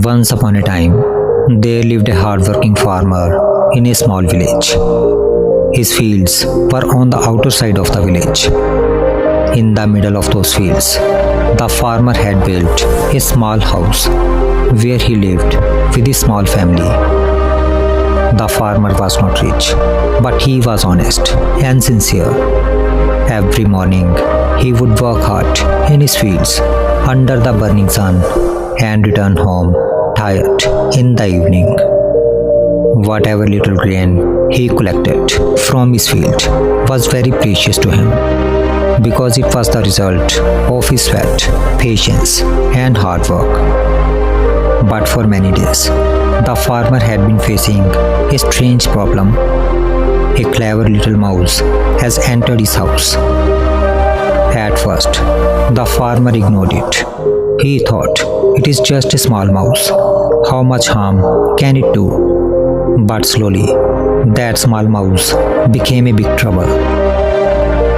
Once upon a time, there lived a hardworking farmer in a small village. His fields were on the outer side of the village. In the middle of those fields, the farmer had built a small house where he lived with his small family. The farmer was not rich, but he was honest and sincere. Every morning, he would work hard in his fields under the burning sun and return home tired in the evening. Whatever little grain he collected from his field was very precious to him because it was the result of his sweat, patience, and hard work. But for many days, the farmer had been facing a strange problem. A clever little mouse has entered his house. At first, the farmer ignored it. He thought, it is just a small mouse. How much harm can it do? But slowly, that small mouse became a big trouble.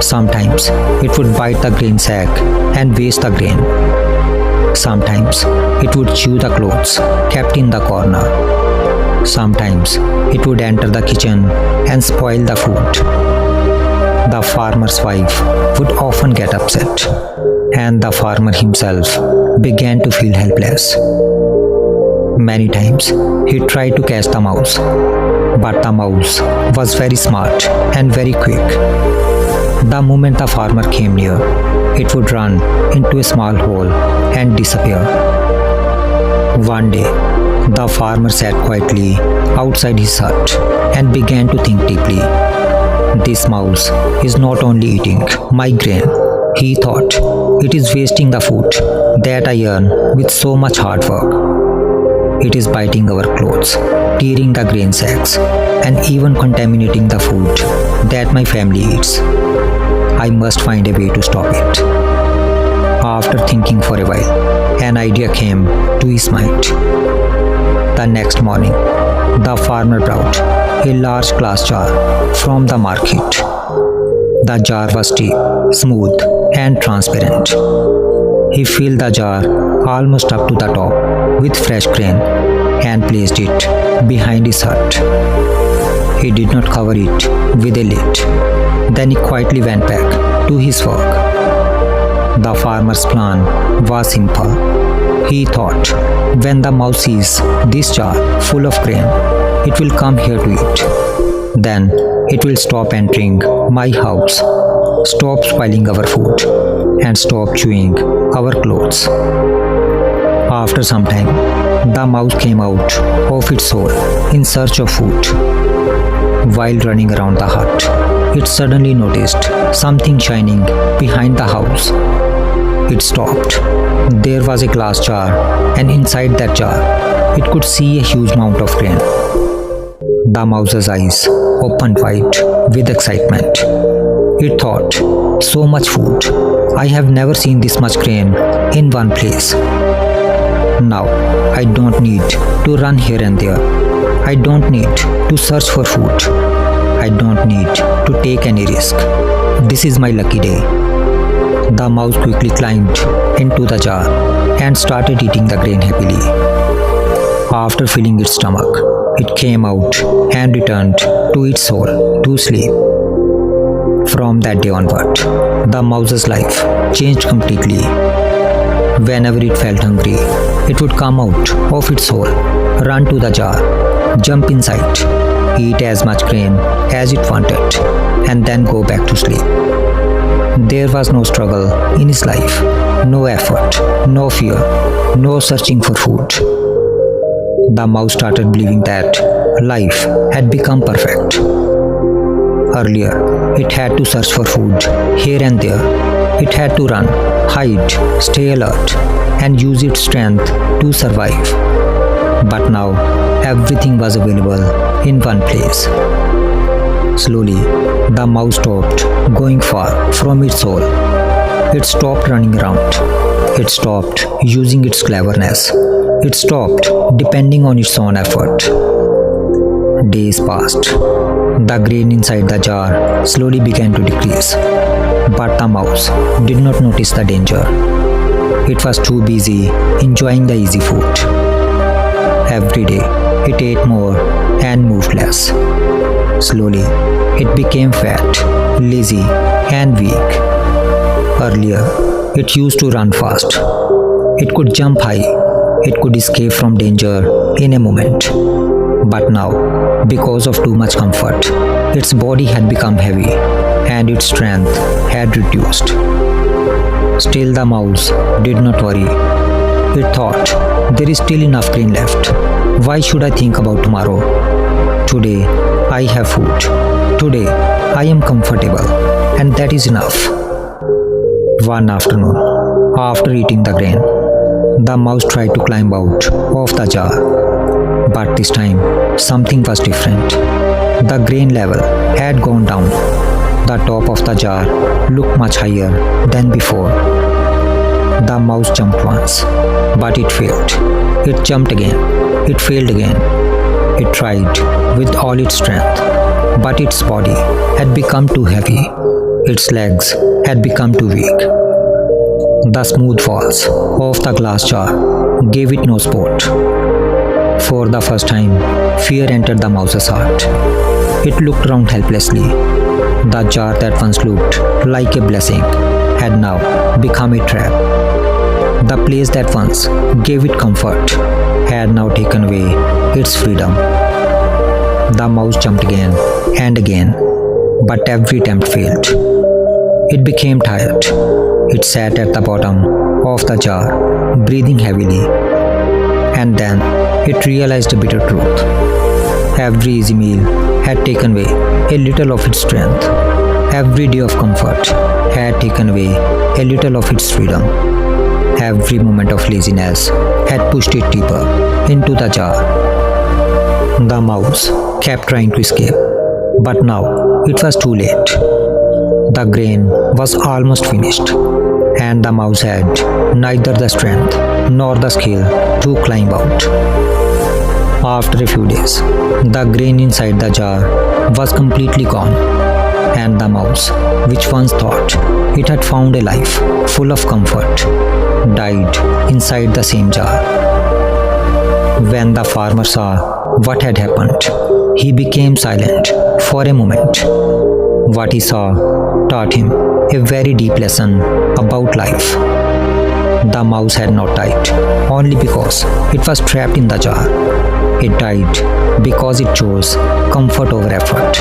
Sometimes it would bite the grain sack and waste the grain. Sometimes it would chew the clothes kept in the corner. Sometimes it would enter the kitchen and spoil the food. The farmer's wife would often get upset, and the farmer himself began to feel helpless. Many times he tried to catch the mouse, but the mouse was very smart and very quick. The moment the farmer came near, it would run into a small hole and disappear. One day, the farmer sat quietly outside his hut and began to think deeply. This mouse is not only eating my grain, he thought, it is wasting the food that I earn with so much hard work. It is biting our clothes, tearing the grain sacks, and even contaminating the food that my family eats. I must find a way to stop it. After thinking for a while, an idea came to his mind. The next morning, the farmer brought a large glass jar from the market. The jar was deep, smooth, and transparent. He filled the jar almost up to the top with fresh grain and placed it behind his hut. He did not cover it with a lid. Then he quietly went back to his work. The farmer's plan was simple. He thought, when the mouse sees this jar full of grain, it will come here to eat. Then it will stop entering my house, stop spoiling our food, and stop chewing our clothes. After some time, the mouse came out of its hole in search of food. While running around the hut, it suddenly noticed something shining behind the house. It stopped. There was a glass jar, and inside that jar, it could see a huge amount of grain. The mouse's eyes opened wide with excitement. It thought, so much food. I have never seen this much grain in one place. Now, I don't need to run here and there. I don't need to search for food. I don't need to take any risk. This is my lucky day. The mouse quickly climbed into the jar and started eating the grain happily. After filling its stomach, it came out and returned to its hole to sleep. From that day onward, the mouse's life changed completely. Whenever it felt hungry, it would come out of its hole, run to the jar, jump inside, eat as much grain as it wanted, and then go back to sleep. There was no struggle in his life, no effort, no fear, no searching for food. The mouse started believing that life had become perfect. Earlier, it had to search for food here and there. It had to run, hide, stay alert, and use its strength to survive. But now, everything was available in one place. Slowly, the mouse stopped going far from its hole. It stopped running around. It stopped using its cleverness. It stopped depending on its own effort. Days passed. The grain inside the jar slowly began to decrease. But the mouse did not notice the danger. It was too busy enjoying the easy food. Every day, it ate more and moved less. Slowly, it became fat, lazy, and weak. Earlier, it used to run fast. It could jump high. It could escape from danger in a moment. But now, because of too much comfort, its body had become heavy and its strength had reduced. Still, the mouse did not worry. It thought, there is still enough grain left. Why should I think about tomorrow? Today, I have food. Today, I am comfortable, and that is enough. One afternoon, after eating the grain, the mouse tried to climb out of the jar. But this time, something was different. The grain level had gone down. The top of the jar looked much higher than before. The mouse jumped once, but it failed. It jumped again. It failed again. It tried with all its strength, but its body had become too heavy. Its legs had become too weak. The smooth walls of the glass jar gave it no support. For the first time, fear entered the mouse's heart. It looked around helplessly. The jar that once looked like a blessing had now become a trap. The place that once gave it comfort had now taken away its freedom. The mouse jumped again and again, but every attempt failed. It became tired. It sat at the bottom of the jar, breathing heavily. And then it realized a bitter truth. Every easy meal had taken away a little of its strength. Every day of comfort had taken away a little of its freedom. Every moment of laziness had pushed it deeper into the jar. The mouse kept trying to escape, but now it was too late. The grain was almost finished, and the mouse had neither the strength nor the skill to climb out. After a few days, the grain inside the jar was completely gone, and the mouse, which once thought it had found a life full of comfort, died inside the same jar. When the farmer saw what had happened, he became silent for a moment. What he saw taught him a very deep lesson about life. The mouse had not died only because it was trapped in the jar. It died because it chose comfort over effort.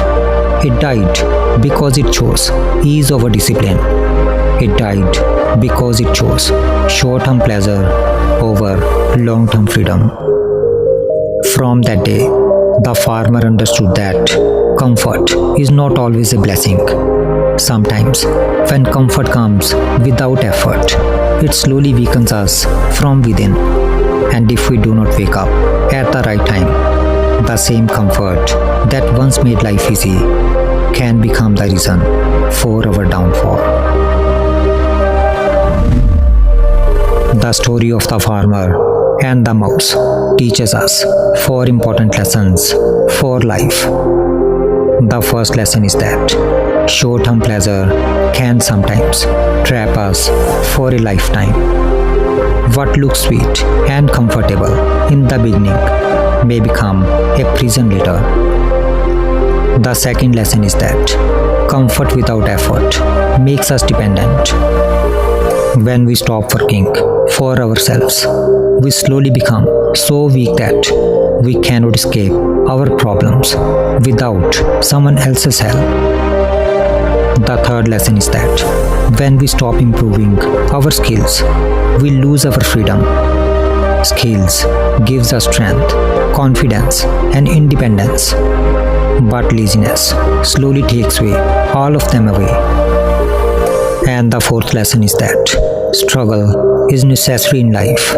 It died because it chose ease over discipline. It died because it chose short-term pleasure over long-term freedom. From that day, the farmer understood that comfort is not always a blessing. Sometimes, when comfort comes without effort, it slowly weakens us from within. And if we do not wake up at the right time, the same comfort that once made life easy can become the reason for our downfall. The story of the farmer and the mouse teaches us 4 important lessons for life. The first lesson is that short-term pleasure can sometimes trap us for a lifetime. What looks sweet and comfortable in the beginning may become a prison later. The second lesson is that comfort without effort makes us dependent. When we stop working for ourselves, we slowly become so weak that we cannot escape our problems without someone else's help. The third lesson is that when we stop improving our skills, we lose our freedom. Skills gives us strength, confidence, and independence. But laziness slowly takes away all of them away. And the fourth lesson is that struggle is necessary in life.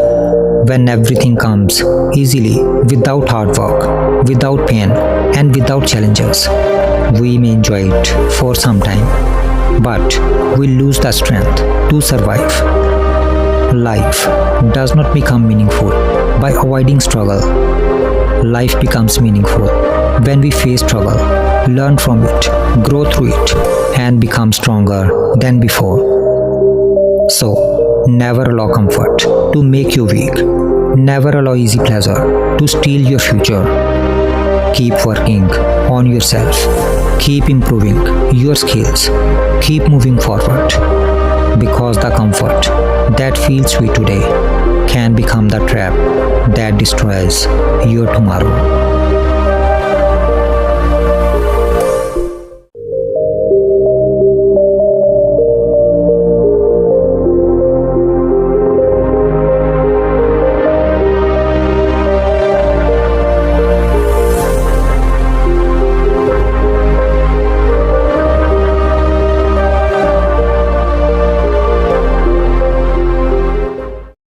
When everything comes easily without hard work, without pain, and without challenges, we may enjoy it for some time, but we lose the strength to survive. Life does not become meaningful by avoiding struggle. Life becomes meaningful when we face struggle, learn from it, grow through it, and become stronger than before. So, never allow comfort to make you weak. Never allow easy pleasure to steal your future. Keep working on yourself. Keep improving your skills. Keep moving forward. Because the comfort that feels sweet today can become the trap that destroys your tomorrow.